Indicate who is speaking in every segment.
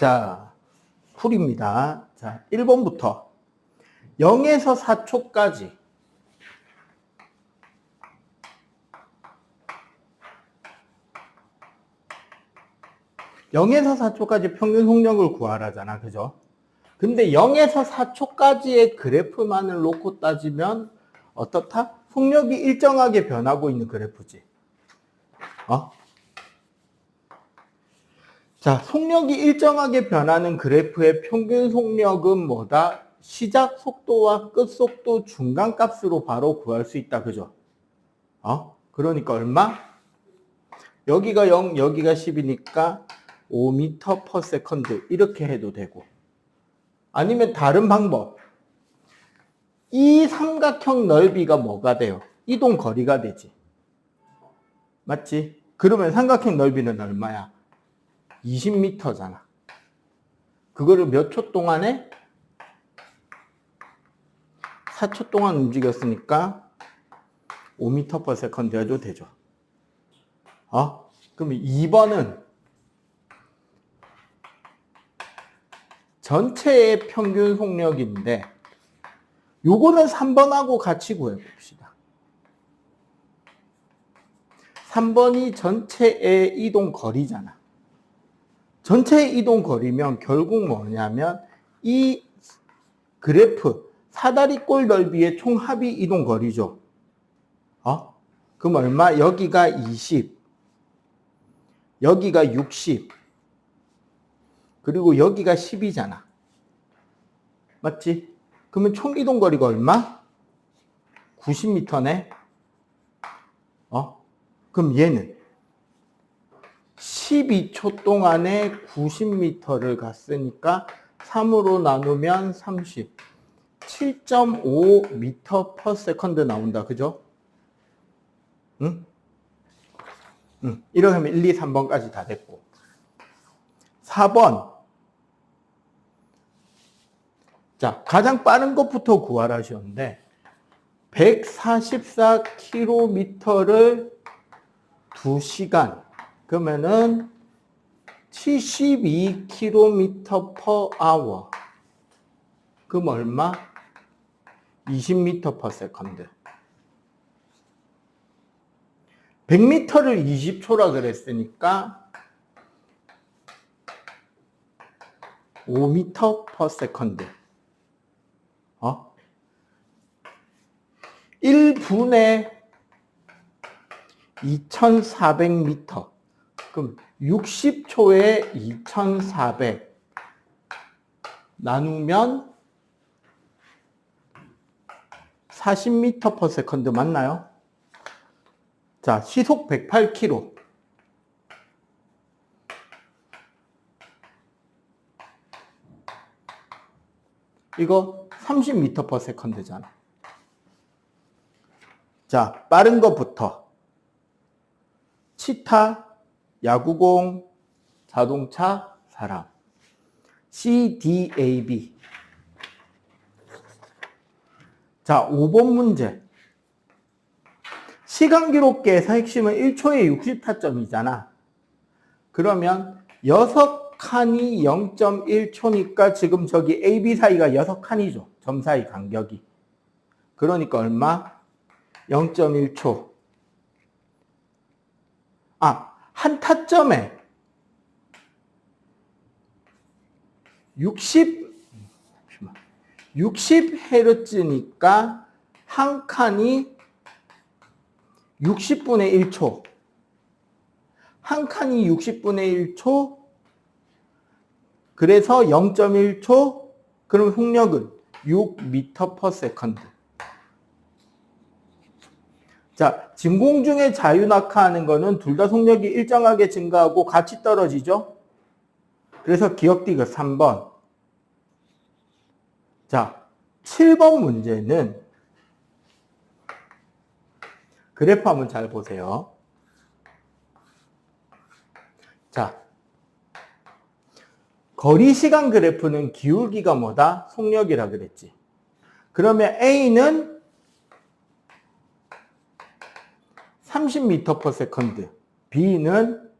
Speaker 1: 자, 풀입니다. 자, 1번부터 0에서 4초까지 0에서 4초까지 평균 속력을 구하라잖아. 그죠? 근데 0에서 4초까지의 그래프만을 놓고 따지면 어떻다? 속력이 일정하게 변하고 있는 그래프지. 자, 속력이 일정하게 변하는 그래프의 평균 속력은 뭐다? 시작 속도와 끝 속도 중간값으로 바로 구할 수 있다. 그죠? 그러니까 얼마? 여기가 0, 여기가 10이니까 5m/s 이렇게 해도 되고, 아니면 다른 방법, 이 삼각형 넓이가 뭐가 돼요? 이동 거리가 되지. 맞지? 그러면 삼각형 넓이는 얼마야? 20m잖아. 그거를 몇 초 동안에? 4초 동안 움직였으니까 5m/s 해도 되죠. 그러면 2번은 전체의 평균 속력인데, 요거는 3번하고 같이 구해봅시다. 3번이 전체의 이동 거리잖아. 전체의 이동 거리면 결국 뭐냐면 이 그래프 사다리꼴 넓이의 총합이 이동 거리죠. 그럼 얼마? 여기가 20, 여기가 60, 그리고 여기가 10이잖아. 맞지? 그러면 총 이동 거리가 얼마? 90m네. 그럼 얘는 12초 동안에 90m를 갔으니까 3으로 나누면 30. 7.5m/s 나온다. 그죠? 응? 이렇게 하면 1, 2, 3번까지 다 됐고. 4번. 자, 가장 빠른 것부터 구하라 하셨는데, 144km를 2시간. 그러면은 72km/h. 그럼 얼마? 20m/s. 100m를 20초라 그랬으니까 5m/s. 1분에 2400m. 그럼 60초에 2400 나누면 40m/s 맞나요? 자, 시속 108km. 이거 30m/s잖아. 자, 빠른 것부터. 치타, 야구공, 자동차, 사람. CDAB. 자, 5번 문제. 시간 기록계에서 핵심은 1초에 60타점이잖아. 그러면 6칸이 0.1초니까 지금 저기 AB 사이가 6칸이죠. 점 사이 간격이. 그러니까 얼마? 0.1초. 한 타점에 60Hz니까 한 칸이 60분의 1초. 한 칸이 60분의 1초. 그래서 0.1초. 그럼 속력은 6m/s. 자, 진공중에 자유낙하하는 거는 둘 다 속력이 일정하게 증가하고 같이 떨어지죠? 그래서 기억디귿 3번. 자, 7번 문제는 그래프 한번 잘 보세요. 자, 거리 시간 그래프는 기울기가 뭐다? 속력이라 그랬지. 그러면 A는 30m/s, B는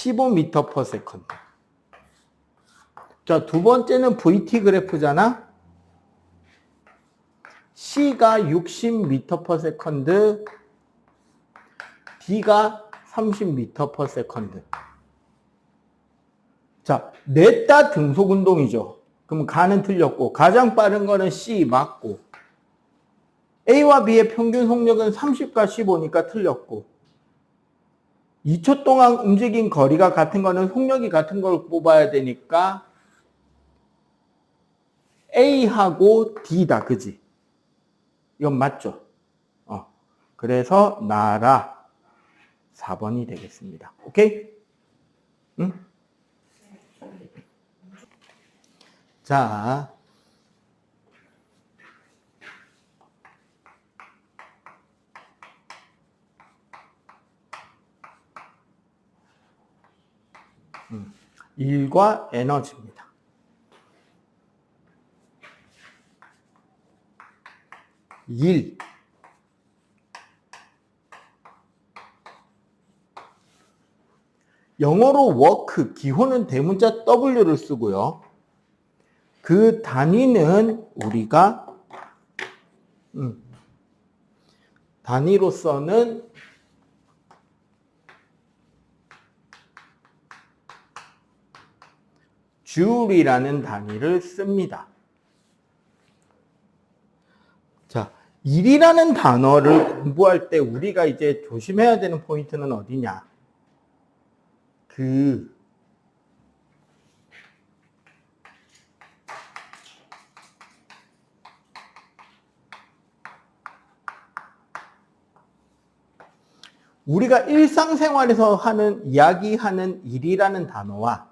Speaker 1: 15m/s. 자, 두 번째는 VT 그래프잖아. C가 60m/s, D가 30m/s. 자, 넷 다 등속 운동이죠. 그럼 가는 틀렸고, 가장 빠른 거는 C 맞고, A와 B의 평균 속력은 30과 15니까 틀렸고, 2초 동안 움직인 거리가 같은 거는 속력이 같은 걸 뽑아야 되니까 A하고 D다, 그지? 이건 맞죠? 그래서 나라 4번이 되겠습니다. 오케이? 응? 자, 일과 에너지입니다. 일. 영어로 work, 기호는 대문자 W를 쓰고요. 그 단위는 우리가 단위로서는 줄이라는 단위를 씁니다. 자, 일이라는 단어를 공부할 때 우리가 이제 조심해야 되는 포인트는 어디냐? 우리가 일상생활에서 이야기하는 일이라는 단어와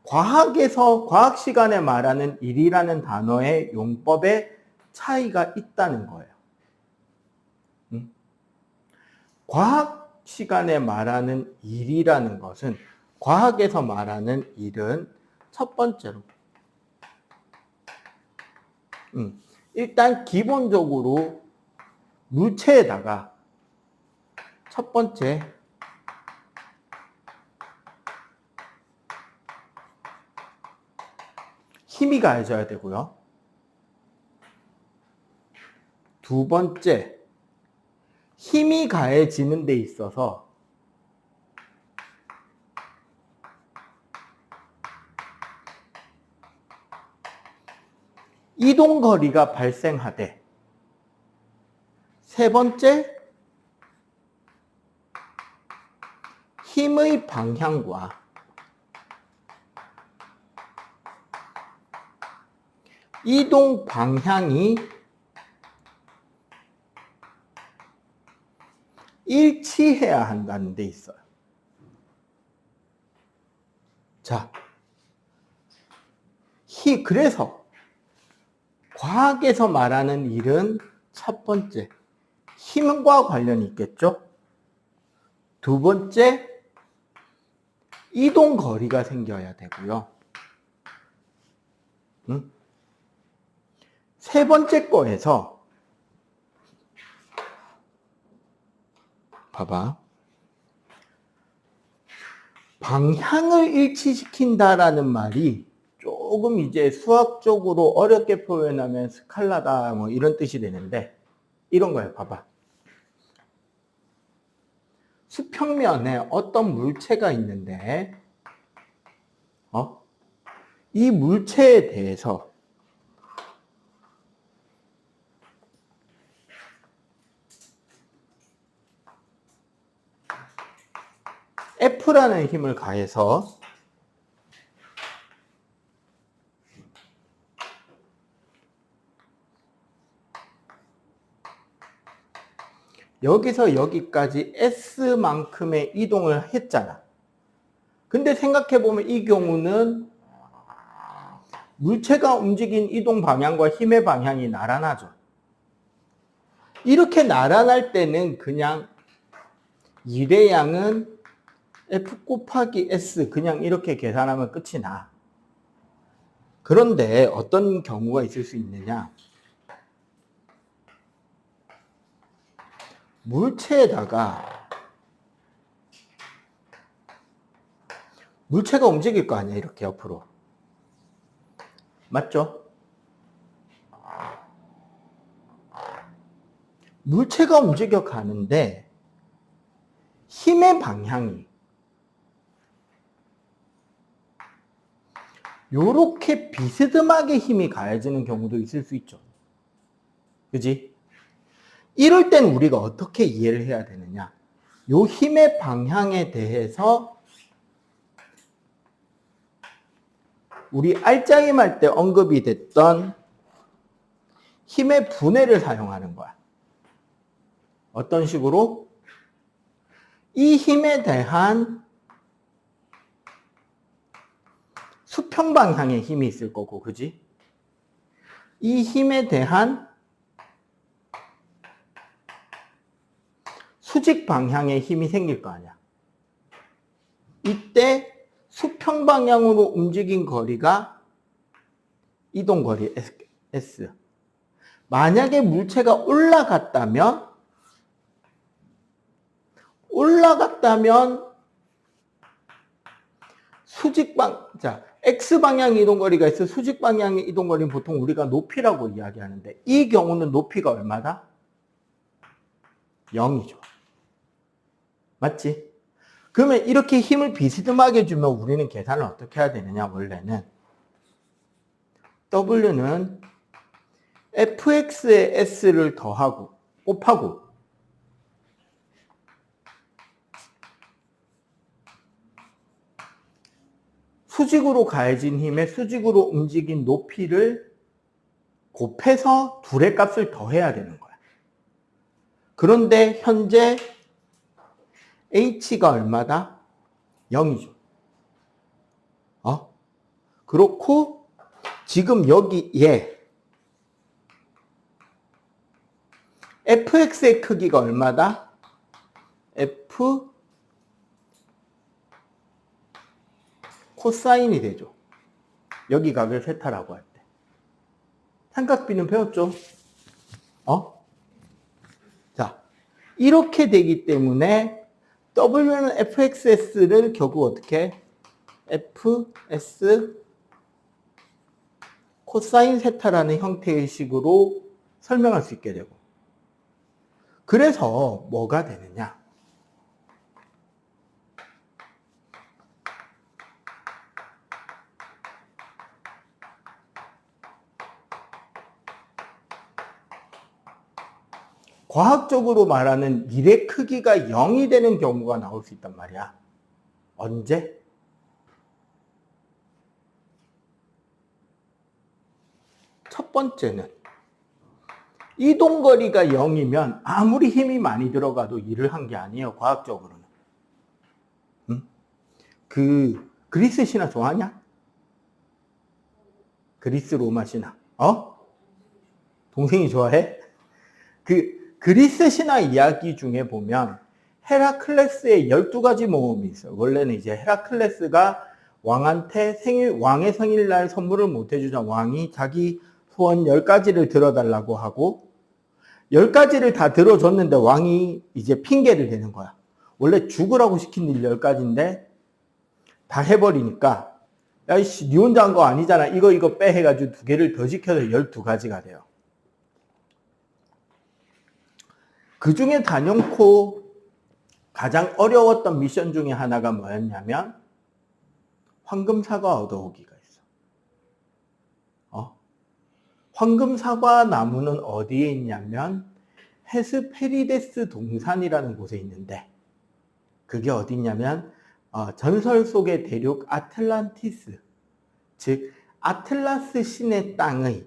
Speaker 1: 과학 시간에 말하는 일이라는 단어의 용법에 차이가 있다는 거예요. 과학 시간에 말하는 일이라는 것은, 과학에서 말하는 일은 첫 번째로, 일단 기본적으로 물체에다가 첫 번째 힘이 가해져야 되고요. 두 번째, 힘이 가해지는 데 있어서 이동거리가 발생하되, 세 번째, 힘의 방향과 이동 방향이 일치해야 한다는 데 있어요. 자, 그래서 과학에서 말하는 일은 첫 번째, 힘과 관련이 있겠죠? 두 번째, 이동 거리가 생겨야 되고요. 세 번째 거에서 봐봐. 방향을 일치시킨다라는 말이 조금 이제 수학적으로 어렵게 표현하면 스칼라다 뭐 이런 뜻이 되는데, 이런 거예요. 봐봐. 수평면에 어떤 물체가 있는데, 이 물체에 대해서 F라는 힘을 가해서 여기서 여기까지 S만큼의 이동을 했잖아. 근데 생각해보면 이 경우는 물체가 움직인 이동 방향과 힘의 방향이 나란하죠. 이렇게 나란할 때는 그냥 일의 양은 F 곱하기 S 그냥 이렇게 계산하면 끝이 나. 그런데 어떤 경우가 있을 수 있느냐? 물체에다가 물체가 움직일 거 아니야, 이렇게 옆으로. 맞죠? 물체가 움직여 가는데 힘의 방향이 요렇게 비스듬하게 힘이 가해지는 경우도 있을 수 있죠. 그지? 이럴 땐 우리가 어떻게 이해를 해야 되느냐? 요 힘의 방향에 대해서 우리 알짜임 할 때 언급이 됐던 힘의 분해를 사용하는 거야. 어떤 식으로? 이 힘에 대한 수평 방향의 힘이 있을 거고, 그지? 이 힘에 대한 수직 방향의 힘이 생길 거 아니야. 이때 수평 방향으로 움직인 거리가 이동거리 S. 만약에 물체가 올라갔다면 자, X방향 이동거리가 있어. 수직방향의 이동거리는 보통 우리가 높이라고 이야기하는데 이 경우는 높이가 얼마다? 0이죠. 맞지? 그러면 이렇게 힘을 비스듬하게 주면 우리는 계산을 어떻게 해야 되느냐? 원래는 W는 fx에 s를 더하고 곱하고 수직으로 가해진 힘에 수직으로 움직인 높이를 곱해서 둘의 값을 더해야 되는 거야. 그런데 현재 h가 얼마다? 0이죠. 그렇고 지금 여기에 fx의 크기가 얼마다? f 코사인이 되죠. 여기 각을 세타라고 할 때. 삼각비는 배웠죠? 자, 이렇게 되기 때문에 W는 fxs를 결국 어떻게? fs 코사인 세타라는 형태의 식으로 설명할 수 있게 되고. 그래서 뭐가 되느냐? 과학적으로 말하는 일의 크기가 0이 되는 경우가 나올 수 있단 말이야. 언제? 첫 번째는 이동거리가 0이면 아무리 힘이 많이 들어가도 일을 한 게 아니에요. 과학적으로는. 그리스 신화 좋아하냐? 그리스 로마 신화. 동생이 좋아해? 그리스 신화 이야기 중에 보면 헤라클레스의 12가지 모험이 있어요. 원래는 이제 헤라클레스가 왕한테 왕의 생일날 선물을 못 해주자 왕이 자기 소원 10가지를 들어달라고 하고 10가지를 다 들어줬는데 왕이 이제 핑계를 대는 거야. 원래 죽으라고 시킨 일 10가지인데 다 해버리니까 야이씨 니 혼자 한 거 아니잖아. 이거 빼 해가지고 2개를 더 시켜서 12가지가 돼요. 그 중에 단연코 가장 어려웠던 미션 중에 하나가 뭐였냐면 황금사과 얻어오기가 있어. 황금사과 나무는 어디에 있냐면 헤스페리데스 동산이라는 곳에 있는데 그게 어디 있냐면 전설 속의 대륙 아틀란티스, 즉 아틀라스 신의 땅의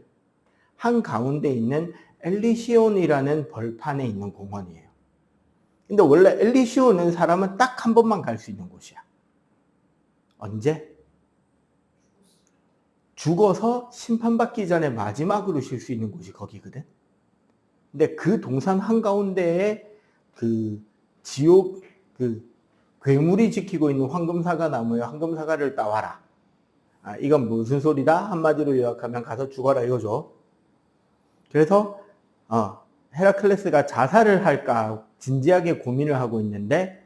Speaker 1: 한가운데 있는 엘리시온이라는 벌판에 있는 공원이에요. 근데 원래 엘리시온은 사람은 딱 한 번만 갈 수 있는 곳이야. 언제? 죽어서 심판받기 전에 마지막으로 쉴 수 있는 곳이 거기거든. 근데 그 동산 한가운데에 지옥 괴물이 지키고 있는 황금사과 나무에 황금사과를 따와라. 이건 무슨 소리다? 한마디로 요약하면 가서 죽어라 이거죠. 그래서 헤라클레스가 자살을 할까 진지하게 고민을 하고 있는데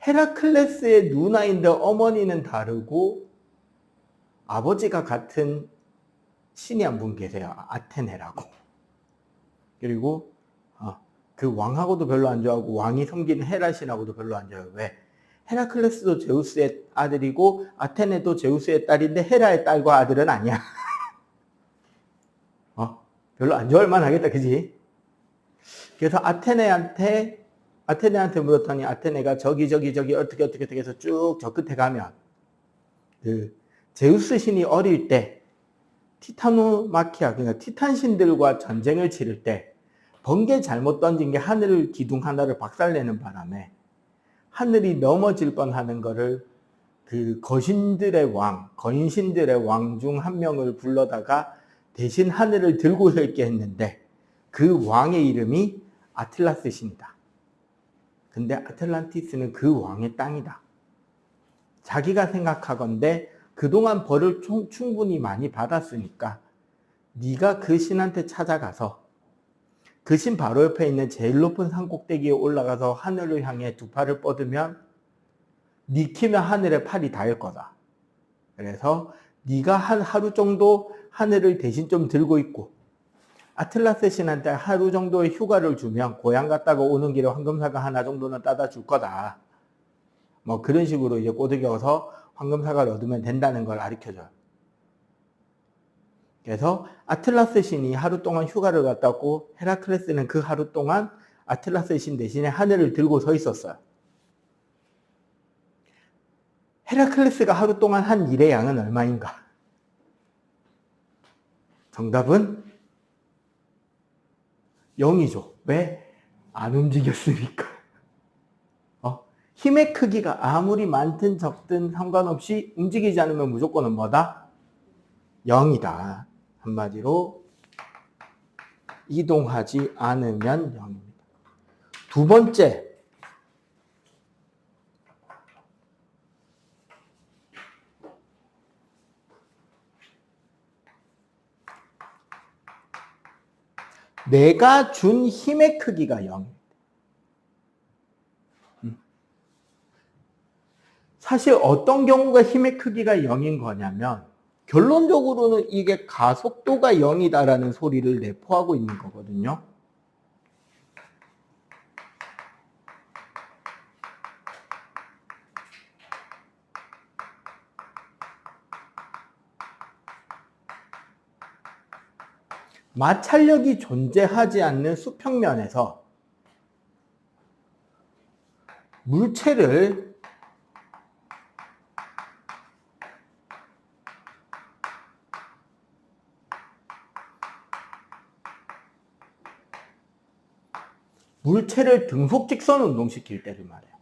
Speaker 1: 헤라클레스의 누나인데 어머니는 다르고 아버지가 같은 신이 한 분 계세요. 아테네라고. 그리고 그 왕하고도 별로 안 좋아하고 왕이 섬기는 헤라 신하고도 별로 안 좋아해요. 왜? 헤라클레스도 제우스의 아들이고 아테네도 제우스의 딸인데 헤라의 딸과 아들은 아니야. 별로 안 좋아할 만하겠다, 그지? 그래서 아테네한테 물었더니 아테네가 저기 어떻게 해서 쭉 저 끝에 가면 그 제우스 신이 어릴 때 티타노마키아, 그러니까 티탄 신들과 전쟁을 치를 때 번개 잘못 던진 게 하늘 기둥 하나를 박살내는 바람에 하늘이 넘어질 뻔하는 거를 그 거신들의 중 한 명을 불러다가 대신 하늘을 들고 서 있게 했는데 그 왕의 이름이 아틀라스 신이다. 근데 아틀란티스는 그 왕의 땅이다. 자기가 생각하건대 그동안 벌을 충분히 많이 받았으니까 네가 그 신한테 찾아가서 그 신 바로 옆에 있는 제일 높은 산 꼭대기에 올라가서 하늘을 향해 두 팔을 뻗으면 네 키면 하늘에 팔이 닿을 거다. 그래서 네가 한 하루 정도 하늘을 대신 좀 들고 있고 아틀라스 신한테 하루 정도의 휴가를 주면 고향 갔다가 오는 길에 황금사과 하나 정도는 따다 줄 거다. 뭐 그런 식으로 이제 꼬드겨서 황금사과를 얻으면 된다는 걸 가르쳐줘요. 그래서 아틀라스 신이 하루 동안 휴가를 갔다 왔고 헤라클레스는 그 하루 동안 아틀라스 신 대신에 하늘을 들고 서 있었어요. 헤라클레스가 하루 동안 한 일의 양은 얼마인가? 정답은 0이죠. 왜? 안 움직였으니까. 힘의 크기가 아무리 많든 적든 상관없이 움직이지 않으면 무조건은 뭐다? 0이다. 한마디로 이동하지 않으면 0입니다. 두 번째, 내가 준 힘의 크기가 0입니다. 사실 어떤 경우가 힘의 크기가 0인 거냐면 결론적으로는 이게 가속도가 0이다라는 소리를 내포하고 있는 거거든요. 마찰력이 존재하지 않는 수평면에서 물체를 등속 직선 운동시킬 때를 말해요.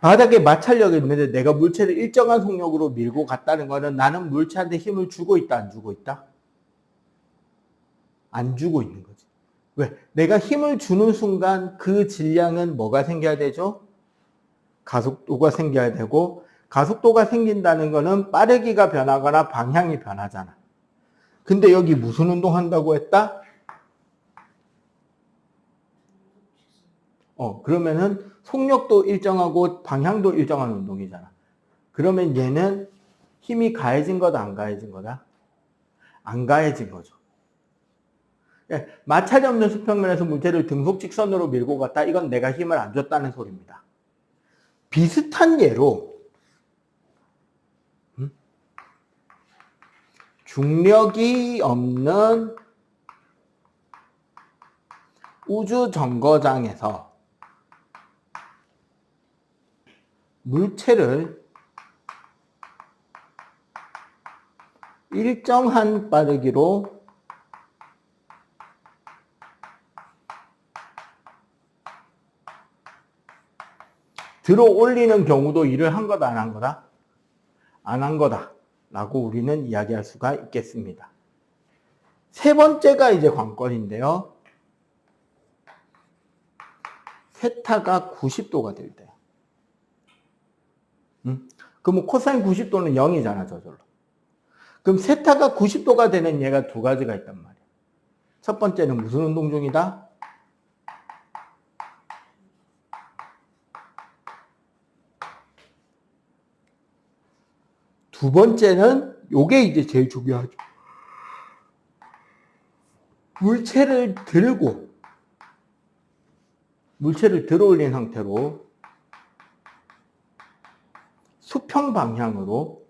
Speaker 1: 바닥에 마찰력이 있는데 내가 물체를 일정한 속력으로 밀고 갔다는 거는 나는 물체한테 힘을 주고 있다, 안 주고 있다? 안 주고 있는 거지. 왜? 내가 힘을 주는 순간 그 질량은 뭐가 생겨야 되죠? 가속도가 생겨야 되고, 가속도가 생긴다는 거는 빠르기가 변하거나 방향이 변하잖아. 근데 여기 무슨 운동 한다고 했다? 그러면은 속력도 일정하고 방향도 일정한 운동이잖아. 그러면 얘는 힘이 가해진 거다, 안 가해진 거다? 안 가해진 거죠. 마찰이 없는 수평면에서 물체를 등속 직선으로 밀고 갔다. 이건 내가 힘을 안 줬다는 소리입니다. 비슷한 예로 중력이 없는 우주 정거장에서 물체를 일정한 빠르기로 들어 올리는 경우도 일을 한 거다, 안 한 거다? 안 한 거다 라고 우리는 이야기할 수가 있겠습니다. 세 번째가 이제 관건인데요. 세타가 90도가 될 때. 그럼 코사인 90도는 0이잖아, 저절로. 그럼 세타가 90도가 되는 얘가 두 가지가 있단 말이야. 첫 번째는 무슨 운동 중이다? 두 번째는 요게 이제 제일 중요하죠. 물체를 들어 올린 상태로 수평 방향으로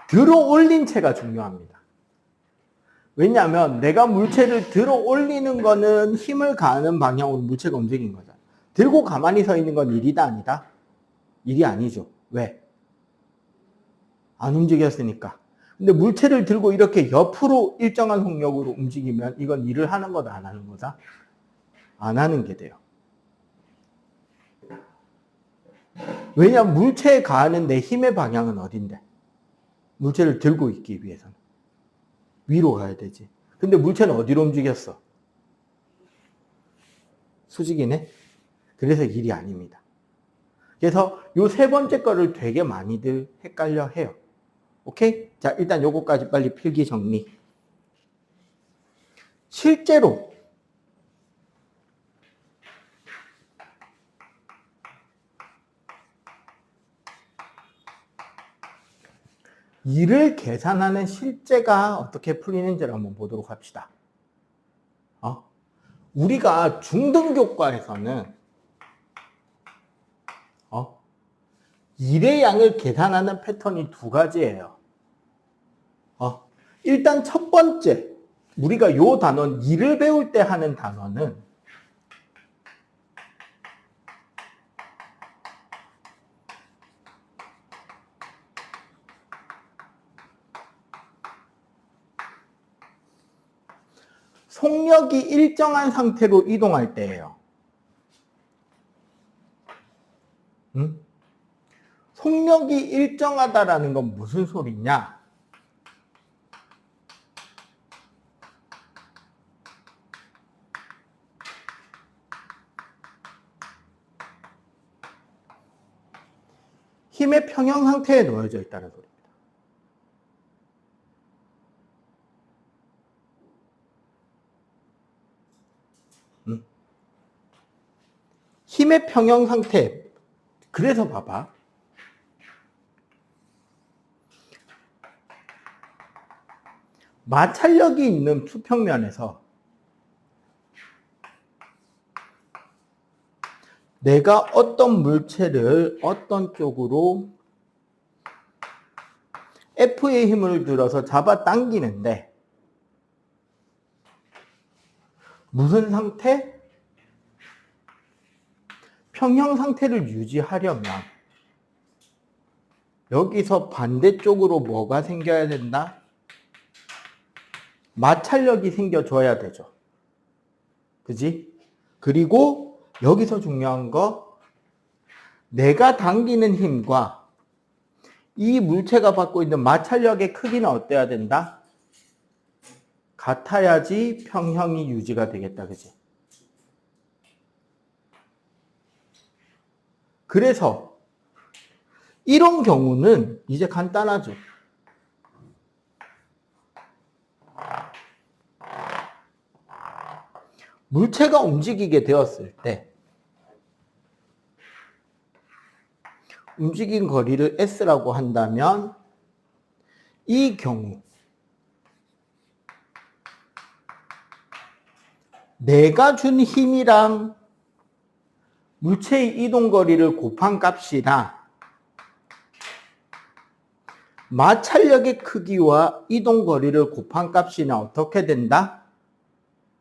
Speaker 1: 들어 올린 채가 중요합니다. 왜냐하면 내가 물체를 들어 올리는 거는 힘을 가하는 방향으로 물체가 움직인 거잖아. 들고 가만히 서 있는 건 일이다 아니다? 일이 아니죠. 왜? 안 움직였으니까. 근데 물체를 들고 이렇게 옆으로 일정한 속력으로 움직이면 이건 일을 하는 거다 안 하는 거다? 안 하는 게 돼요. 왜냐하면 물체에 가하는 내 힘의 방향은 어딘데? 물체를 들고 있기 위해서는 위로 가야 되지. 근데 물체는 어디로 움직였어? 수직이네? 그래서 일이 아닙니다. 그래서 요 세 번째 거를 되게 많이들 헷갈려 해요. 오케이? 자, 일단 요거까지 빨리 필기 정리. 실제로 일을 계산하는 실제가 어떻게 풀리는지를 한번 보도록 합시다. 우리가 중등교과에서는 일의 양을 계산하는 패턴이 두 가지예요. 일단 첫 번째, 우리가 요 단어, 일을 배울 때 하는 단어는 속력이 일정한 상태로 이동할 때예요. 속력이 일정하다라는 건 무슨 소리냐? 힘의 평형 상태에 놓여져 있다는 소리입니다. 힘의 평형 상태. 그래서 봐봐. 마찰력이 있는 수평면에서 내가 어떤 물체를 어떤 쪽으로 F의 힘을 들어서 잡아당기는데 무슨 상태? 평형 상태를 유지하려면 여기서 반대쪽으로 뭐가 생겨야 된다? 마찰력이 생겨줘야 되죠. 그지? 그리고 여기서 중요한 거, 내가 당기는 힘과 이 물체가 받고 있는 마찰력의 크기는 어때야 된다? 같아야지 평형이 유지가 되겠다. 그지? 그래서 이런 경우는 이제 간단하죠. 물체가 움직이게 되었을 때 움직인 거리를 S라고 한다면 이 경우 내가 준 힘이랑 물체의 이동 거리를 곱한 값이나 마찰력의 크기와 이동 거리를 곱한 값이나 어떻게 된다?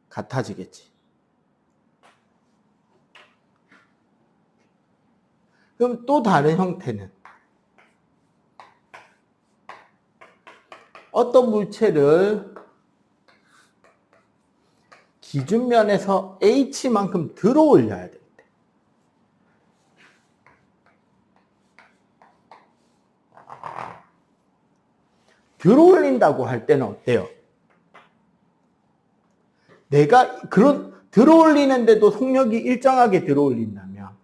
Speaker 1: 같아지겠지. 그럼 또 다른 형태는 어떤 물체를 기준면에서 H만큼 들어 올려야 될 때. 들어 올린다고 할 때는 어때요? 내가 들어 올리는데도 속력이 일정하게 들어 올린다면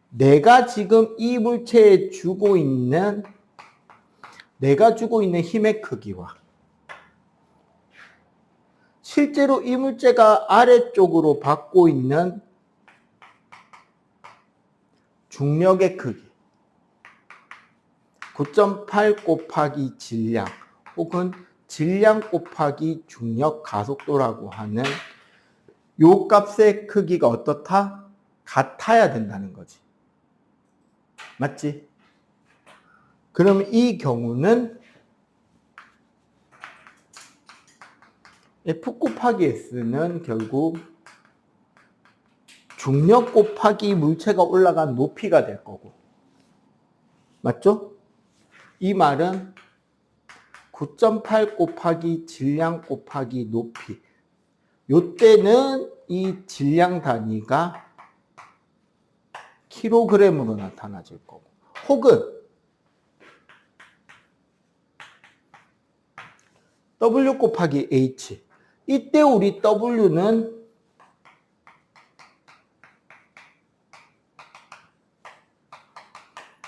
Speaker 1: 내가 지금 이 물체에 주고 있는 힘의 크기와 실제로 이 물체가 아래쪽으로 받고 있는 중력의 크기 9.8 곱하기 질량 혹은 질량 곱하기 중력 가속도라고 하는 요 값의 크기가 어떻다? 같아야 된다는 거지. 맞지? 그럼 이 경우는 F 곱하기 S는 결국 중력 곱하기 물체가 올라간 높이가 될 거고. 맞죠? 이 말은 9.8 곱하기 질량 곱하기 높이. 요때는 이 질량 단위가 킬로그램으로 나타나질 거고. 혹은 W 곱하기 H. 이때 우리 W는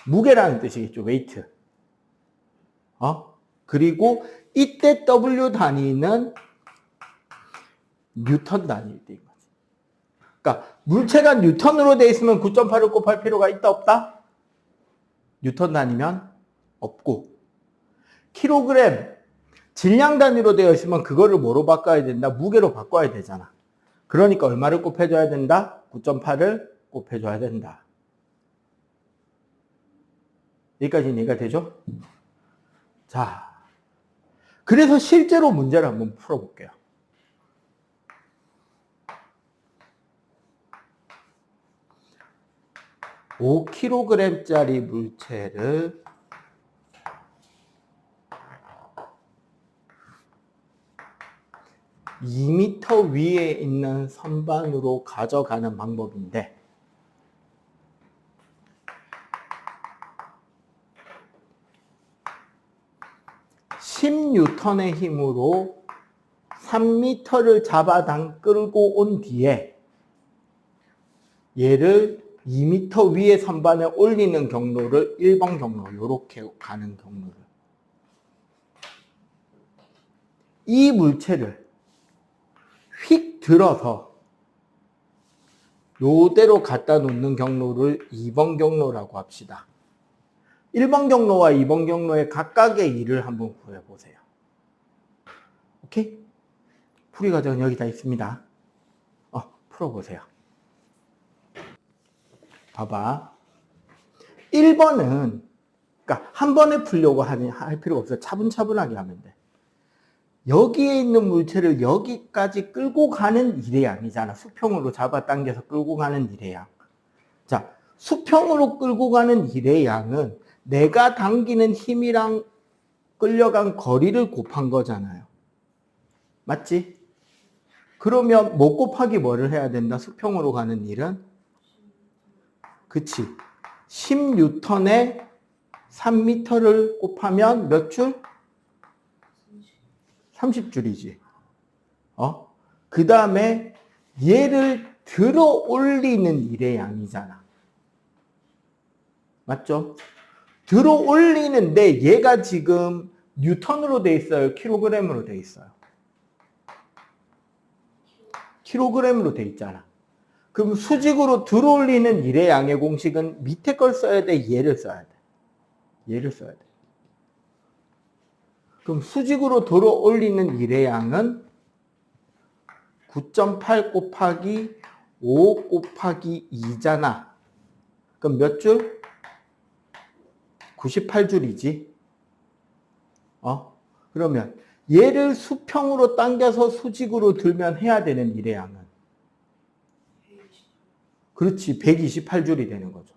Speaker 1: 무게라는 뜻이겠죠. 웨이트. 그리고 이때 W 단위는 뉴턴 단위일 때인 거지. 그러니까 물체가 뉴턴으로 돼 있으면 9.8을 곱할 필요가 있다 없다? 뉴턴 단위면 없고 킬로그램 질량 단위로 되어 있으면 그거를 뭐로 바꿔야 된다? 무게로 바꿔야 되잖아. 그러니까 얼마를 곱해줘야 된다? 9.8을 곱해줘야 된다. 여기까지 이해가 되죠? 자, 그래서 실제로 문제를 한번 풀어볼게요. (5kg짜리) 물체를 2m 위에 있는 선반으로 가져가는 방법인데 10N의 힘으로 3m를 잡아당 끌고 온 뒤에 얘를 2m 위에 선반에 올리는 경로를 1번 경로, 이렇게 가는 경로를 이 물체를 휙 들어서 요대로 갖다 놓는 경로를 2번 경로라고 합시다. 1번 경로와 2번 경로의 각각의 일을 한번 구해보세요. 오케이? 풀이 과정은 여기 다 있습니다. 풀어보세요. 봐봐. 1번은 그러니까 한 번에 풀려고 할 필요가 없어요. 차분차분하게 하면 돼. 여기에 있는 물체를 여기까지 끌고 가는 일의 양이잖아. 수평으로 잡아당겨서 끌고 가는 일의 양. 자, 수평으로 끌고 가는 일의 양은 내가 당기는 힘이랑 끌려간 거리를 곱한 거잖아요. 맞지? 그러면 뭐 곱하기 뭐를 해야 된다? 수평으로 가는 일은? 그치. 10N에 3m를 곱하면 몇 줄? 30줄이지. 그 다음에 얘를 들어 올리는 일의 양이잖아. 맞죠? 들어 올리는데 얘가 지금 뉴턴으로 돼 있어요? 킬로그램으로 돼 있어요? 킬로그램으로 돼 있잖아. 그럼 수직으로 들어 올리는 일의 양의 공식은 밑에 걸 써야 돼? 얘를 써야 돼? 얘를 써야 돼. 그럼 수직으로 들어 올리는 일의 양은 9.8 곱하기 5 곱하기 2잖아. 그럼 몇 줄? 98줄이지. 그러면 얘를 수평으로 당겨서 수직으로 들면 해야 되는 일의 양은? 그렇지. 128줄이 되는 거죠.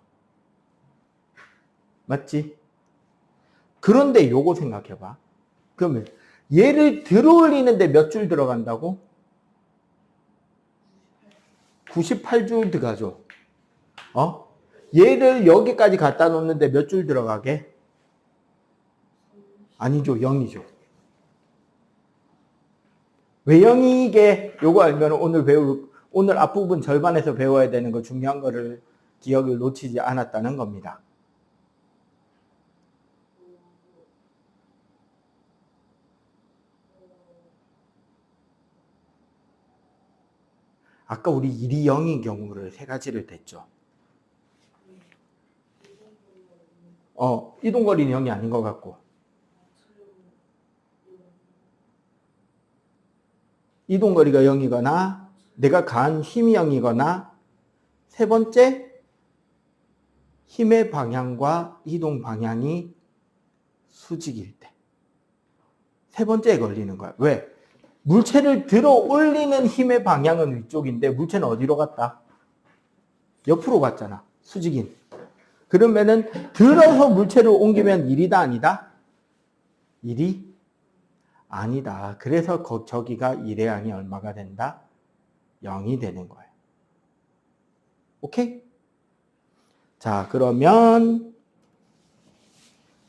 Speaker 1: 맞지? 그런데 요거 생각해봐. 그러면 얘를 들어 올리는데 몇 줄 들어간다고? 98줄 들어가죠. 얘를 여기까지 갖다 놓는데 몇 줄 들어가게? 아니죠. 0이죠. 왜 0이게? 요거 알면 오늘 앞부분 절반에서 배워야 되는 거 중요한 거를 기억을 놓치지 않았다는 겁니다. 아까 우리 1이 0인 경우를 세 가지를 댔죠. 이동거리는 0이 아닌 것 같고. 이동거리가 0이거나 내가 가한 힘이 0이거나 세 번째 힘의 방향과 이동 방향이 수직일 때. 세 번째에 걸리는 거야. 왜? 물체를 들어 올리는 힘의 방향은 위쪽인데 물체는 어디로 갔다? 옆으로 갔잖아. 수직인. 그러면은 들어서 물체를 옮기면 1이다 아니다? 1이 아니다. 그래서 저기가 1의 양이 얼마가 된다? 0이 되는 거예요. 오케이? 자, 그러면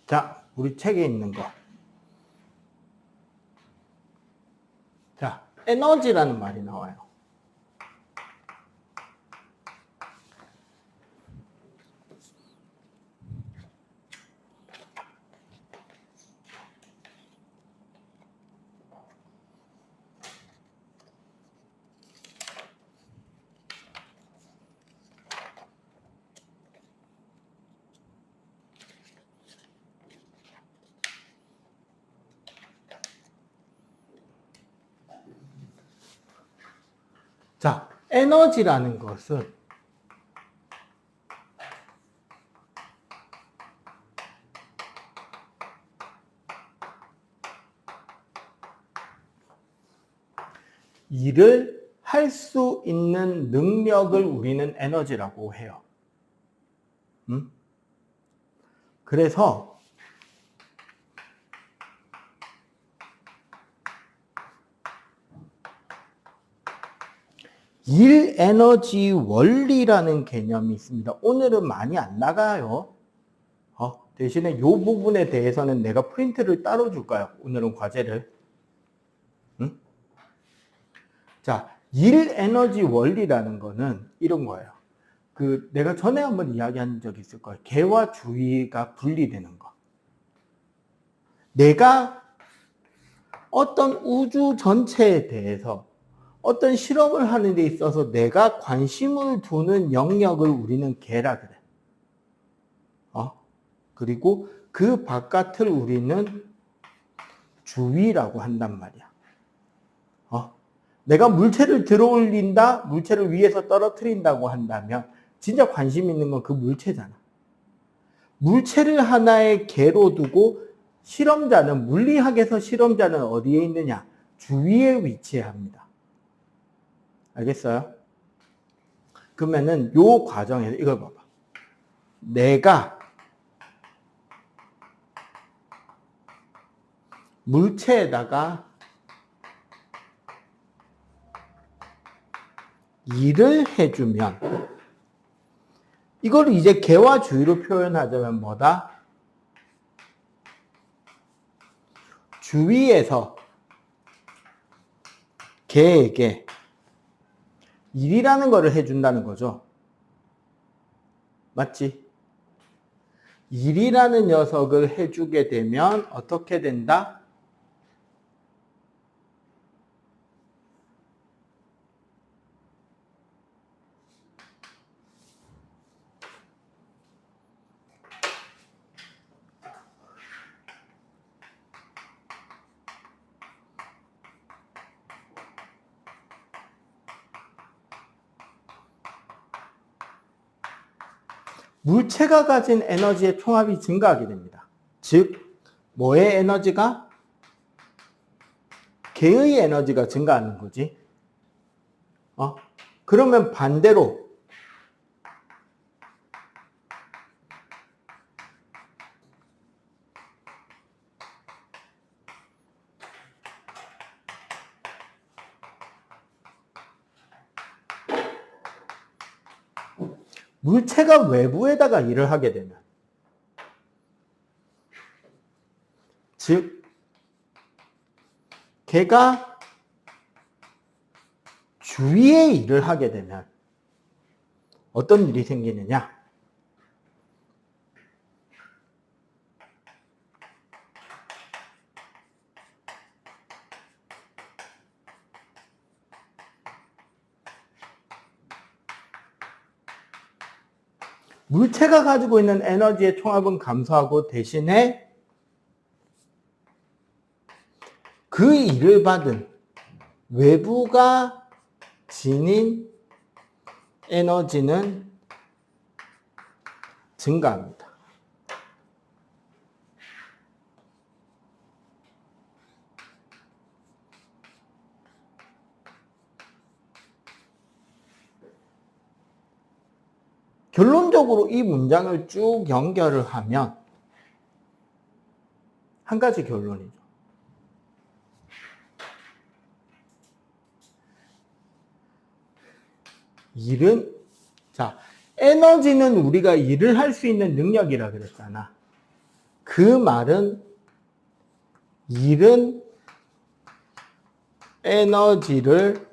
Speaker 1: 자, 우리 책에 있는 거. 자, 에너지라는 말이 나와요. 자, 에너지라는 것은 일을 할 수 있는 능력을 우리는 에너지라고 해요. 그래서 일 에너지 원리라는 개념이 있습니다. 오늘은 많이 안 나가요. 대신에 이 부분에 대해서는 내가 프린트를 따로 줄까요? 오늘은 과제를. 자, 일 에너지 원리라는 거는 이런 거예요. 내가 전에 한번 이야기한 적이 있을 거예요. 개와 주의가 분리되는 거. 내가 어떤 우주 전체에 대해서 어떤 실험을 하는 데 있어서 내가 관심을 두는 영역을 우리는 개라 그래. 그리고 그 바깥을 우리는 주위라고 한단 말이야. 내가 물체를 들어 올린다, 물체를 위에서 떨어뜨린다고 한다면 진짜 관심 있는 건 그 물체잖아. 물체를 하나의 개로 두고 실험자는, 물리학에서 실험자는 어디에 있느냐? 주위에 위치합니다. 알겠어요? 그러면은 요 과정에서 이걸 봐봐. 내가 물체에다가 일을 해주면 이걸 이제 개와 주의로 표현하자면 뭐다? 주위에서 개에게 일이라는 거를 해준다는 거죠. 맞지? 일이라는 녀석을 해주게 되면 어떻게 된다? 물체가 가진 에너지의 총합이 증가하게 됩니다. 즉, 뭐의 에너지가? 개의 에너지가 증가하는 거지. 그러면 반대로 물체가 외부에다가 일을 하게 되면, 즉 걔가 주위에 일을 하게 되면 어떤 일이 생기느냐? 물체가 가지고 있는 에너지의 총합은 감소하고 대신에 그 일을 받은 외부가 지닌 에너지는 증가합니다. 결론적으로 이 문장을 쭉 연결을 하면 한 가지 결론이죠. 일은, 자, 에너지는 우리가 일을 할 수 있는 능력이라 그랬잖아. 그 말은 일은 에너지를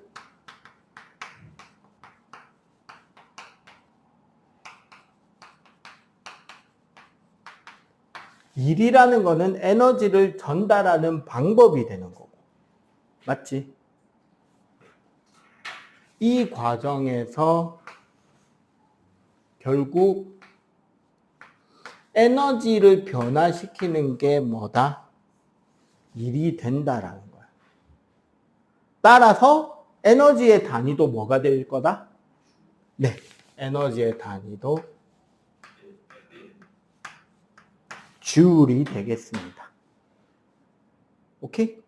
Speaker 1: 일이라는 거는 에너지를 전달하는 방법이 되는 거고. 맞지? 이 과정에서 결국 에너지를 변화시키는 게 뭐다? 일이 된다라는 거야. 따라서 에너지의 단위도 뭐가 될 거다? 네, 에너지의 단위도 줄이 되겠습니다. 오케이?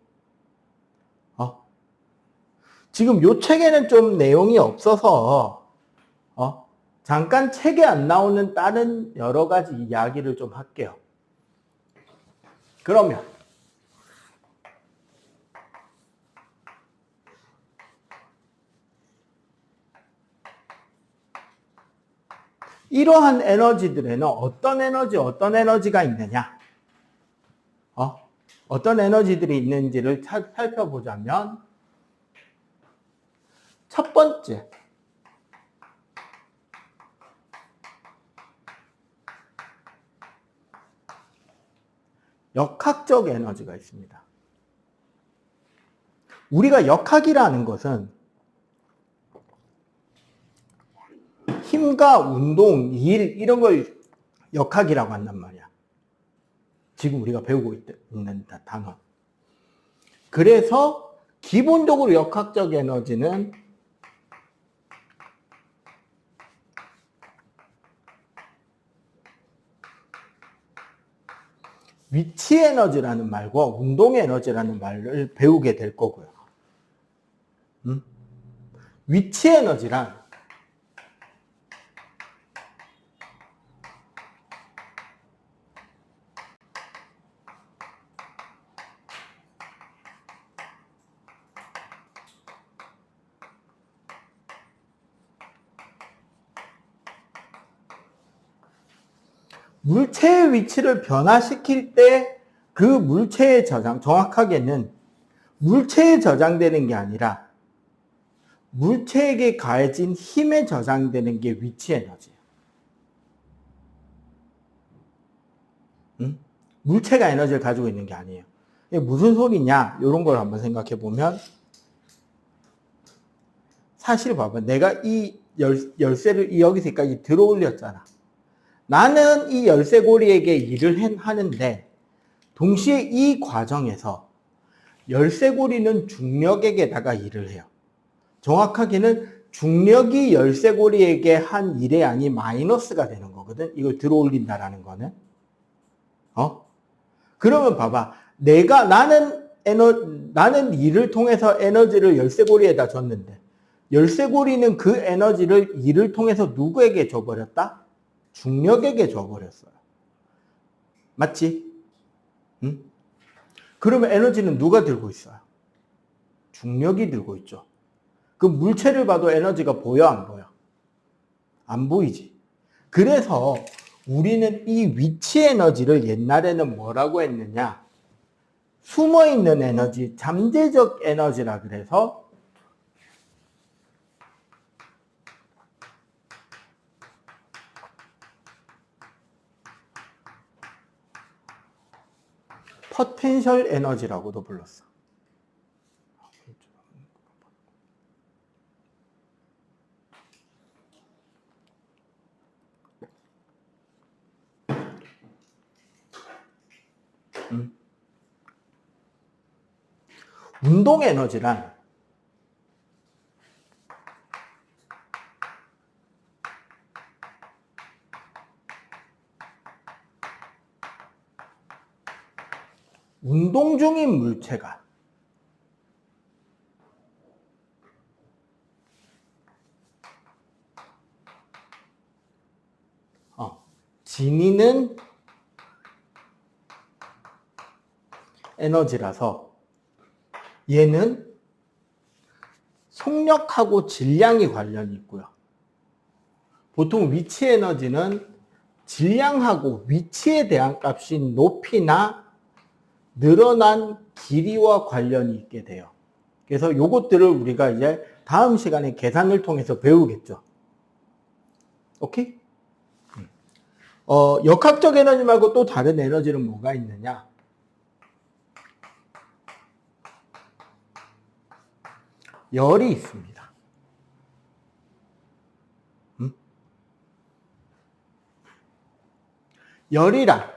Speaker 1: 지금 요 책에는 좀 내용이 없어서 잠깐 책에 안 나오는 다른 여러 가지 이야기를 좀 할게요. 그러면 이러한 에너지들에는 어떤 에너지가 있느냐? 어떤 에너지들이 있는지를 살펴보자면 첫 번째, 역학적 에너지가 있습니다. 우리가 역학이라는 것은 힘과 운동, 일 이런 걸 역학이라고 한단 말이야. 지금 우리가 배우고 있는 단어. 그래서 기본적으로 역학적 에너지는 위치 에너지라는 말과 운동 에너지라는 말을 배우게 될 거고요. 위치 에너지란 물체의 위치를 변화시킬 때 그 물체의 저장, 정확하게는 물체에 저장되는 게 아니라 물체에게 가해진 힘에 저장되는 게 위치 에너지예요. 물체가 에너지를 가지고 있는 게 아니에요. 이게 무슨 소리냐? 이런 걸 한번 생각해 보면 사실 봐봐. 내가 이 열쇠를 여기서까지 들어 올렸잖아. 나는 이 열쇠고리에게 일을 하는데 동시에 이 과정에서 열쇠고리는 중력에게다가 일을 해요. 정확하게는 중력이 열쇠고리에게 한 일의 양이 마이너스가 되는 거거든. 이걸 들어 올린다라는 거는. 그러면 봐봐. 나는 일을 통해서 에너지를 열쇠고리에다 줬는데 열쇠고리는 그 에너지를 일을 통해서 누구에게 줘버렸다? 중력에게 줘버렸어요. 맞지? 응? 그러면 에너지는 누가 들고 있어요? 중력이 들고 있죠. 그 물체를 봐도 에너지가 보여, 안 보여? 안 보이지. 그래서 우리는 이 위치 에너지를 옛날에는 뭐라고 했느냐? 숨어있는 에너지, 잠재적 에너지라 그래서 포텐셜 에너지라고도 불렀어. 운동 에너지란 운동 중인 물체가 지니는 에너지라서 얘는 속력하고 질량이 관련이 있고요. 보통 위치 에너지는 질량하고 위치에 대한 값인 높이나 늘어난 길이와 관련이 있게 돼요. 그래서 요것들을 우리가 이제 다음 시간에 계산을 통해서 배우겠죠. 오케이? 역학적 에너지 말고 또 다른 에너지는 뭐가 있느냐? 열이 있습니다. 열이란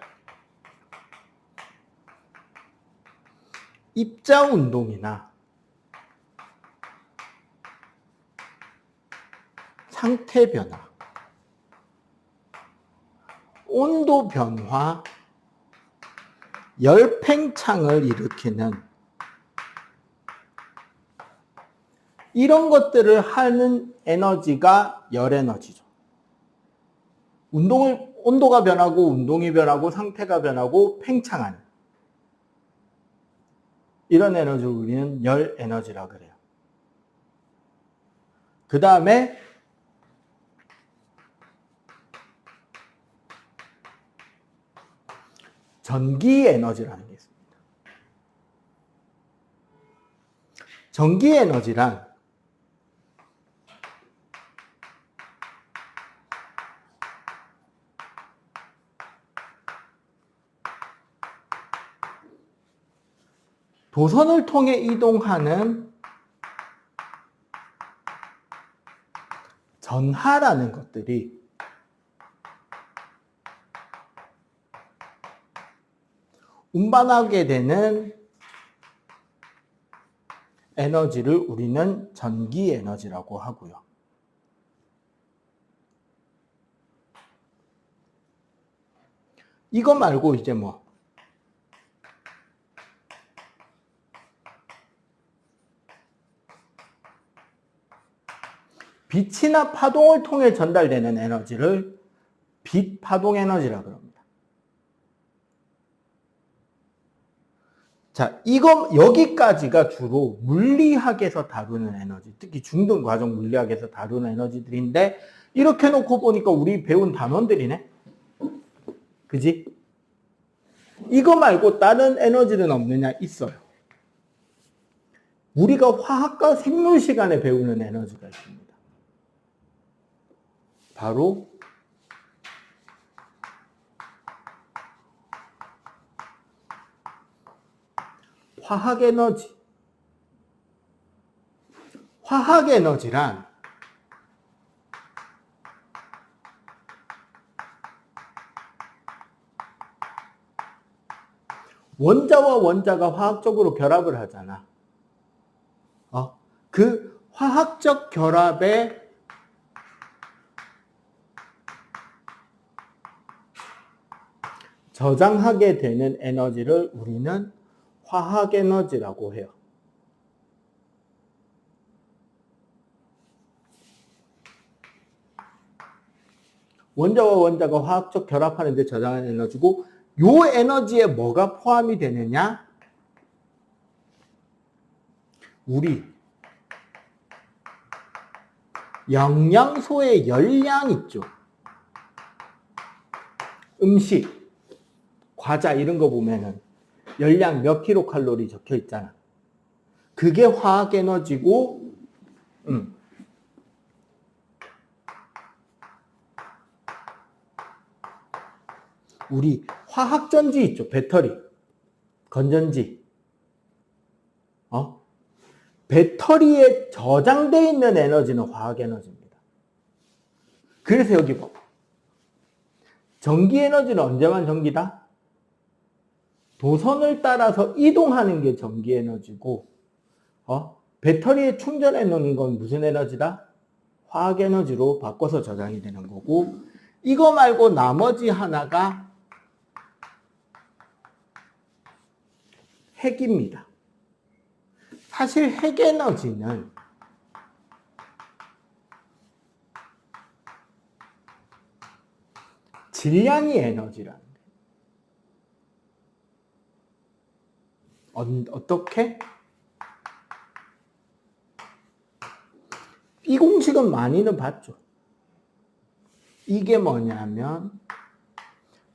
Speaker 1: 입자 운동이나 상태 변화, 온도 변화, 열 팽창을 일으키는 이런 것들을 하는 에너지가 열 에너지죠. 온도가 변하고 운동이 변하고 상태가 변하고 팽창하는 이런 에너지를 우리는 열 에너지라 그래요. 그 다음에 전기 에너지라는 게 있습니다. 전기 에너지란 도선을 통해 이동하는 전하라는 것들이 운반하게 되는 에너지를 우리는 전기 에너지라고 하고요. 이거 말고 이제 뭐 빛이나 파동을 통해 전달되는 에너지를 빛 파동 에너지라고 합니다. 자, 여기까지가 주로 물리학에서 다루는 에너지, 특히 중등 과정 물리학에서 다루는 에너지들인데, 이렇게 놓고 보니까 우리 배운 단원들이네? 그지? 이거 말고 다른 에너지는 없느냐? 있어요. 우리가 화학과 생물 시간에 배우는 에너지가 있습니다. 바로 화학 에너지. 화학 에너지란 원자와 원자가 화학적으로 결합을 하잖아. 그 화학적 결합에 저장하게 되는 에너지를 우리는 화학 에너지라고 해요. 원자와 원자가 화학적 결합하는 데 저장하는 에너지고, 요 에너지에 뭐가 포함이 되느냐? 우리 영양소의 열량 있죠. 음식, 과자 이런 거 보면은 열량 몇 킬로칼로리 적혀 있잖아. 그게 화학 에너지고, 우리 화학전지 있죠. 배터리. 건전지. 배터리에 저장되어 있는 에너지는 화학 에너지입니다. 그래서 여기 봐. 전기 에너지는 언제만 전기다? 도선을 따라서 이동하는 게 전기 에너지고, 배터리에 충전해 놓는 건 무슨 에너지다? 화학 에너지로 바꿔서 저장이 되는 거고, 이거 말고 나머지 하나가 핵입니다. 사실 핵 에너지는 질량이 에너지라는 거예요. 어떻게? 이 공식은 많이는 봤죠. 이게 뭐냐면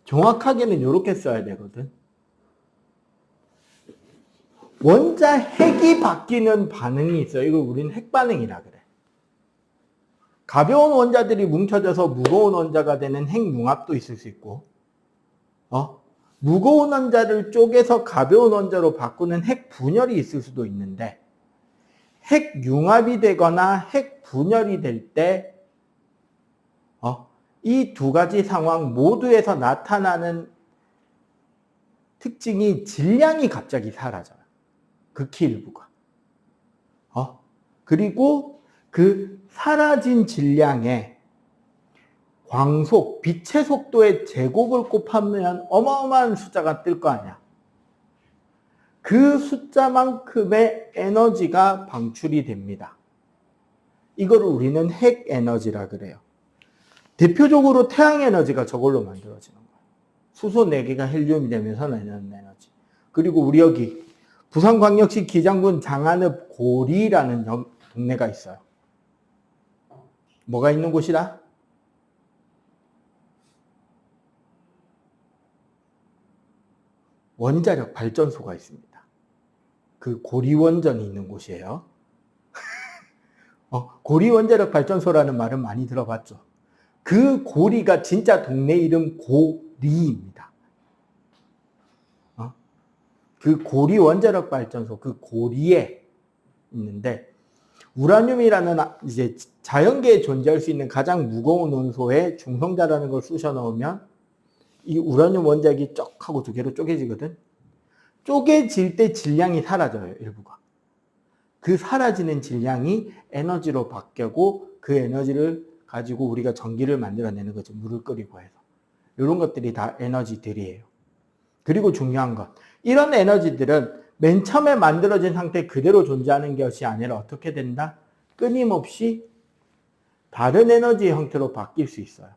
Speaker 1: 정확하게는 이렇게 써야 되거든. 원자 핵이 바뀌는 반응이 있어요. 이걸 우리는 핵반응이라 그래. 가벼운 원자들이 뭉쳐져서 무거운 원자가 되는 핵융합도 있을 수 있고, 무거운 원자를 쪼개서 가벼운 원자로 바꾸는 핵분열이 있을 수도 있는데, 핵융합이 되거나 핵분열이 될 때, 이 두 가지 상황 모두에서 나타나는 특징이 질량이 갑자기 사라져요. 극히 일부가. 그리고 그 사라진 질량에 광속, 빛의 속도의 제곱을 곱하면 어마어마한 숫자가 뜰 거 아니야. 그 숫자만큼의 에너지가 방출이 됩니다. 이거를 우리는 핵 에너지라 그래요. 대표적으로 태양 에너지가 저걸로 만들어지는 거예요. 수소 4개가 헬륨이 되면서 내는 에너지. 그리고 우리 여기 부산광역시 기장군 장안읍 고리라는 동네가 있어요. 뭐가 있는 곳이다? 원자력 발전소가 있습니다. 그 고리원전이 있는 곳이에요. 고리 원자력 발전소라는 말은 많이 들어봤죠. 그 고리가 진짜 동네 이름 고리입니다. 그 고리 원자력 발전소, 그 고리에 있는데, 우라늄이라는 이제 자연계에 존재할 수 있는 가장 무거운 원소에 중성자라는 걸 쑤셔 넣으면 이 우라늄 원자핵이 쩍 하고 두 개로 쪼개지거든. 쪼개질 때 질량이 사라져요, 일부가. 그 사라지는 질량이 에너지로 바뀌고 그 에너지를 가지고 우리가 전기를 만들어내는 거죠. 물을 끓이고 해서. 이런 것들이 다 에너지들이에요. 그리고 중요한 것. 이런 에너지들은 맨 처음에 만들어진 상태 그대로 존재하는 것이 아니라 어떻게 된다? 끊임없이 다른 에너지의 형태로 바뀔 수 있어요.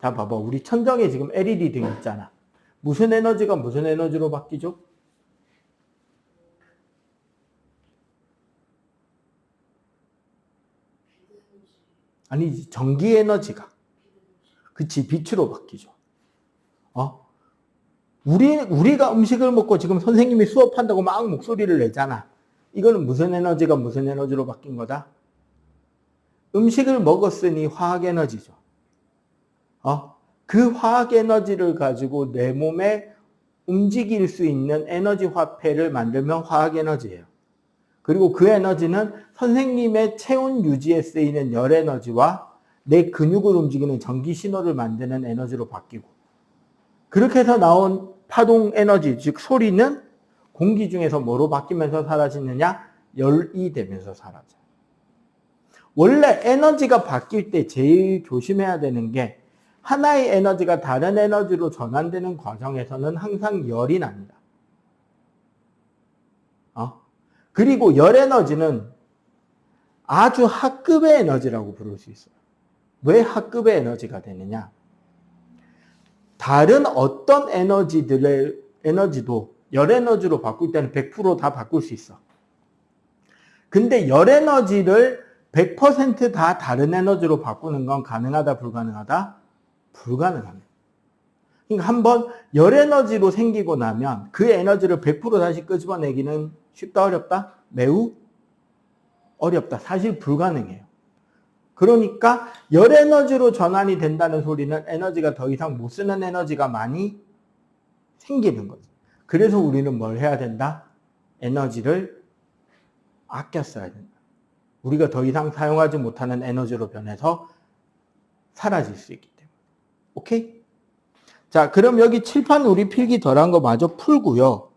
Speaker 1: 자, 봐봐. 우리 천정에 지금 LED 등 있잖아. 무슨 에너지가 무슨 에너지로 바뀌죠? 아니지. 전기 에너지가. 그치. 빛으로 바뀌죠. 우리가 음식을 먹고 지금 선생님이 수업한다고 막 목소리를 내잖아. 이거는 무슨 에너지가 무슨 에너지로 바뀐 거다? 음식을 먹었으니 화학 에너지죠. 그 화학 에너지를 가지고 내 몸에 움직일 수 있는 에너지 화폐를 만들면 화학 에너지예요. 그리고 그 에너지는 선생님의 체온 유지에 쓰이는 열 에너지와 내 근육을 움직이는 전기 신호를 만드는 에너지로 바뀌고, 그렇게 해서 나온 파동 에너지, 즉 소리는 공기 중에서 뭐로 바뀌면서 사라지느냐? 열이 되면서 사라져요. 원래 에너지가 바뀔 때 제일 조심해야 되는 게 하나의 에너지가 다른 에너지로 전환되는 과정에서는 항상 열이 납니다. 그리고 열 에너지는 아주 하급의 에너지라고 부를 수 있어요. 왜 하급의 에너지가 되느냐? 다른 어떤 에너지들의 에너지도 열 에너지로 바꿀 때는 100% 다 바꿀 수 있어. 근데 열 에너지를 100% 다른 에너지로 바꾸는 건 가능하다, 불가능하다? 불가능합니다. 그러니까 한번 열 에너지로 생기고 나면 그 에너지를 100% 다시 끄집어내기는 쉽다, 어렵다? 매우 어렵다. 사실 불가능해요. 그러니까 열 에너지로 전환이 된다는 소리는 에너지가 더 이상 못 쓰는 에너지가 많이 생기는 거죠. 그래서 우리는 뭘 해야 된다? 에너지를 아껴 써야 된다. 우리가 더 이상 사용하지 못하는 에너지로 변해서 사라질 수 있기 때문에. 오케이? 자, 그럼 여기 칠판 우리 필기 덜한 거 마저 풀고요.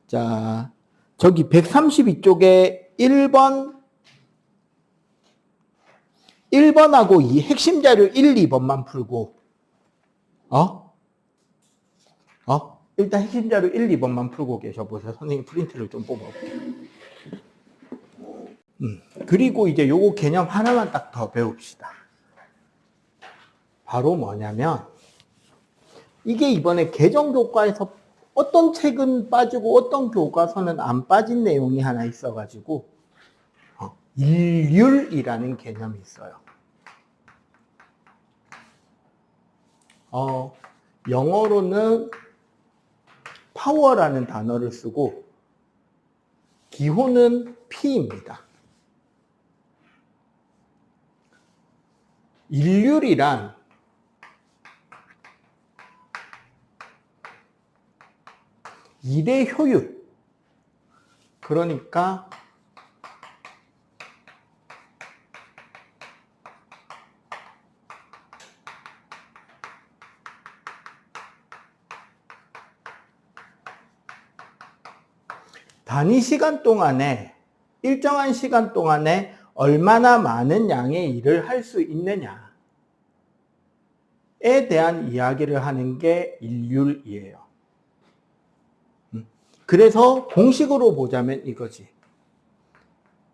Speaker 1: 자, 저기 132쪽에 1번하고 이 핵심 자료 1, 2번만 풀고, 일단 핵심 자료 1, 2번만 풀고 계셔보세요. 선생님 프린트를 좀 뽑아볼게요. 그리고 이제 요거 개념 하나만 딱 더 배웁시다. 바로 뭐냐면, 이게 이번에 개정교과에서 어떤 책은 빠지고 어떤 교과서는 안 빠진 내용이 하나 있어가지고, 일률이라는 개념이 있어요. 영어로는 파워라는 단어를 쓰고 기호는 P입니다. 일률이란 일의 효율, 그러니까 단위 시간 동안에, 일정한 시간 동안에 얼마나 많은 양의 일을 할 수 있느냐에 대한 이야기를 하는 게 일률이에요. 그래서 공식으로 보자면 이거지.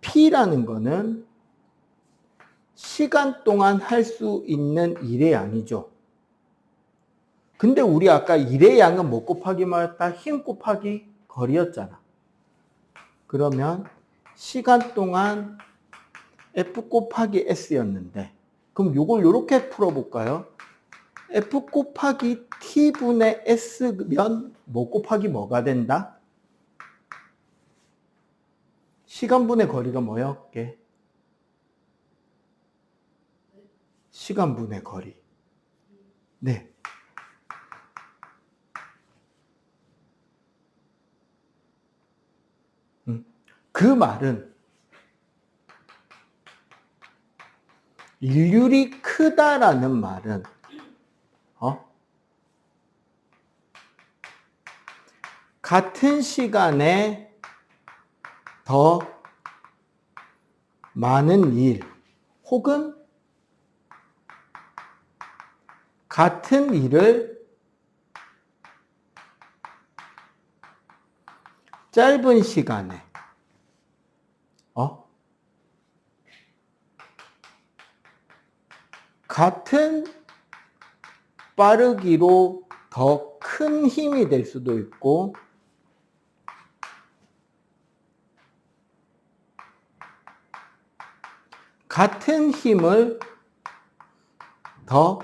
Speaker 1: P라는 거는 시간 동안 할 수 있는 일의 양이죠. 근데 우리 아까 일의 양은 뭐 곱하기 뭐였다? 힘 곱하기 거리였잖아. 그러면 시간 동안 F 곱하기 S였는데, 그럼 이걸 이렇게 풀어볼까요? F 곱하기 T분의 S면 뭐 곱하기 뭐가 된다? 시간분의 거리가 뭐였게? 시간분의 거리. 네. 그 말은 일률이 크다라는 말은 같은 시간에 더 많은 일 혹은 같은 일을 짧은 시간에 같은 빠르기로 더 큰 힘이 될 수도 있고, 같은 힘을 더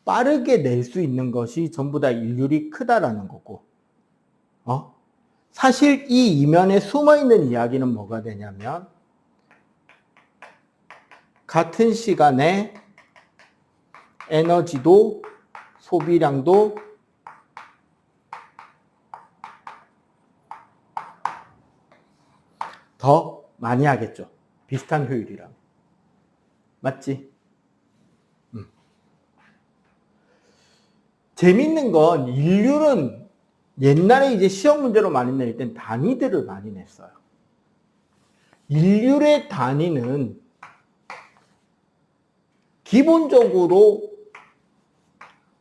Speaker 1: 빠르게 낼 수 있는 것이 전부 다 일률이 크다라는 거고, 사실 이 이면에 숨어있는 이야기는 뭐가 되냐면, 같은 시간에 에너지도 소비량도 더 많이 하겠죠. 비슷한 효율이라면. 맞지? 재밌는 건 일률은 옛날에 이제 시험 문제로 많이 낼 땐 단위들을 많이 냈어요. 일률의 단위는 기본적으로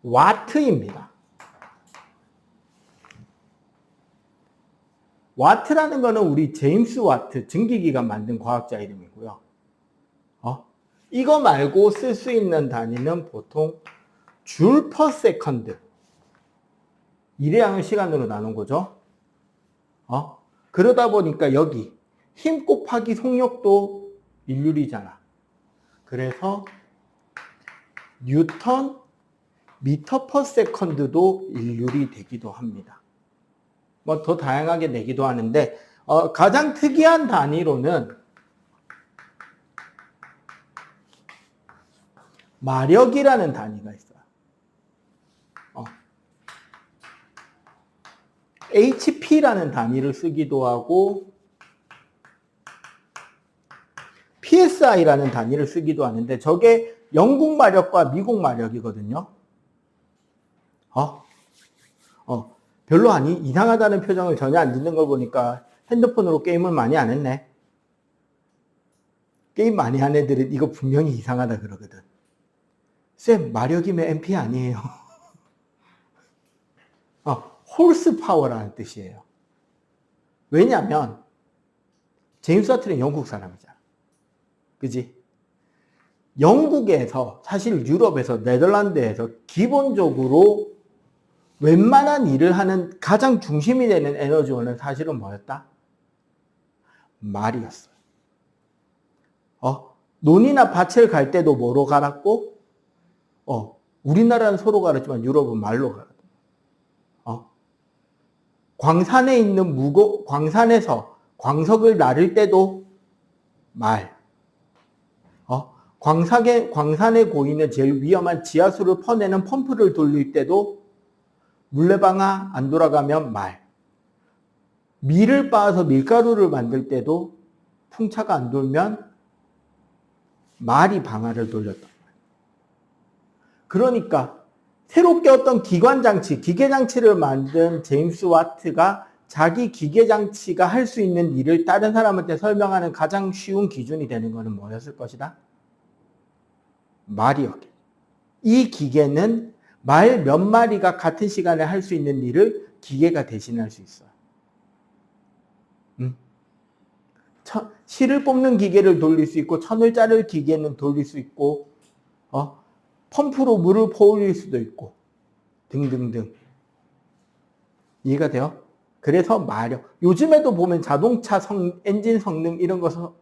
Speaker 1: 와트입니다. 와트라는 거는 우리 제임스 와트, 증기기관 만든 과학자 이름이고요. 이거 말고 쓸 수 있는 단위는 보통 줄 퍼 세컨드. 일의 양을 시간으로 나눈 거죠. 그러다 보니까 여기 힘 곱하기 속력도 일률이잖아. 그래서 뉴턴 미터 퍼 세컨드도 일률이 되기도 합니다. 뭐 더 다양하게 내기도 하는데 가장 특이한 단위로는 마력이라는 단위가 있어요. HP라는 단위를 쓰기도 하고 PSI라는 단위를 쓰기도 하는데 저게 영국 마력과 미국 마력이거든요. 별로 이상하다는 표정을 전혀 안 짓는 걸 보니까 핸드폰으로 게임을 많이 안 했네. 게임 많이 한 애들은 이거 분명히 이상하다 그러거든. 쌤, 마력이면 MP 아니에요. 홀스 파워라는 뜻이에요. 왜냐면 제임스 와트는 영국 사람이잖아. 그지? 영국에서 사실 유럽에서 네덜란드에서 기본적으로 웬만한 일을 하는 가장 중심이 되는 에너지원은 사실은 뭐였다? 말이었어요. 논이나 밭을 갈 때도 뭐로 갈았고, 우리나라는 소로 갈았지만 유럽은 말로 갈았다. 광산에 있는 광산에서 광석을 나를 때도 말. 광산에 고이는 제일 위험한 지하수를 퍼내는 펌프를 돌릴 때도 물레방아 안 돌아가면 말. 밀을 빻아서 밀가루를 만들 때도 풍차가 안 돌면 말이 방아를 돌렸단 말이에요. 그러니까 새롭게 어떤 기관장치, 기계장치를 만든 제임스 와트가 자기 기계장치가 할 수 있는 일을 다른 사람한테 설명하는 가장 쉬운 기준이 되는 것은 뭐였을 것이다? 말이었겠죠. 이 기계는 말 몇 마리가 같은 시간에 할 수 있는 일을 기계가 대신할 수 있어요. 실을 뽑는 기계를 돌릴 수 있고 천을 자를 기계는 돌릴 수 있고 펌프로 물을 퍼올릴 수도 있고 등등등. 이해가 돼요? 그래서 마력. 요즘에도 보면 자동차 엔진 성능 이런 거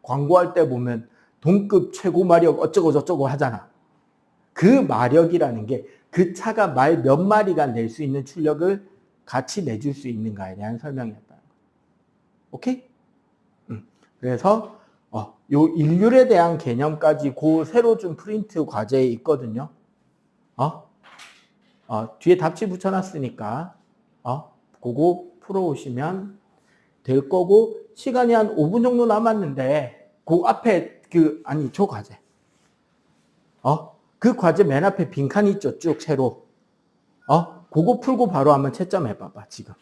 Speaker 1: 광고할 때 보면 동급 최고 마력 어쩌고 저쩌고 하잖아. 그 마력이라는 게 그 차가 말 몇 마리가 낼 수 있는 출력을 같이 내줄 수 있는가에 대한 설명이었다는 거예요. 오케이? 그래서 요 일률에 대한 개념까지 새로 준 프린트 과제에 있거든요. 뒤에 답지 붙여놨으니까 그거 풀어오시면 될 거고, 시간이 한 5분 정도 남았는데 그 앞에 저 과제 그 과제 맨 앞에 빈칸이 있죠. 쭉 세로 그거 풀고 바로 한번 채점 해봐봐 지금.